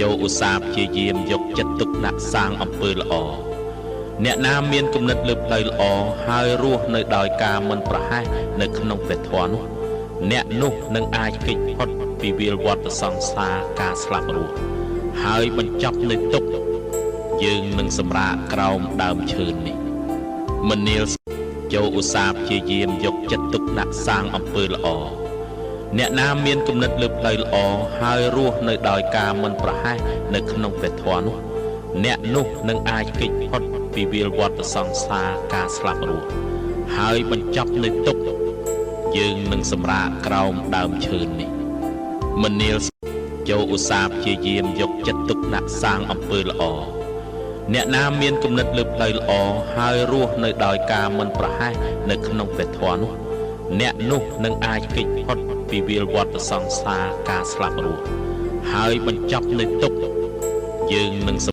ចូលឧស្សាហ៍ព្យាយាមយកចិត្តទុកដាក់សាងអំពើល្អអ្នកណាមានគំនិតលើផ្លូវល្អហើយរស់នៅដោយការមិនប្រហែសនៅក្នុងព្រះធម៌នោះអ្នកនោះនឹងអាចគេចផុតពីវាលវដ្តសង្សារការស្លាប់រស់ហើយបញ្ចប់នៅទុក្ខយើងនឹងសម្រាកក្រោមដើមឈើនេះមនាលចូលឧស្សាហ៍ព្យាយាមយកចិត្តទុកដាក់សាងអំពើល្អអ្នកណាមានគំនិតលើផ្លូវល្អហើយរស់នៅដោយការមិនប្រហែសនៅក្នុងព្រះធម៌នោះអ្នកនោះនឹងអាចគេចផុតពីវាលវដ្តសង្សារការស្លាប់រស់ហើយបញ្ចប់នៅទុក្ខយើងនឹងសម្រាកក្រោមដើមឈើនេះមនាលចូលឧស្សាហ៍ព្យាយាមយកចិត្តទុកដាក់សាងអំពើល្អអ្នកណាមានគំនិតលើផ្លូវល្អហើយរស់នៅដោយការមិនប្រហែសនៅក្នុងព្រះធម៌នោះអ្នកនោះនឹងអាចគេចផុតពីវាលវដ្តសង្សារការស្លាប់រស់ហើយបញ្ចប់នៅទុក្ខយើងនឹង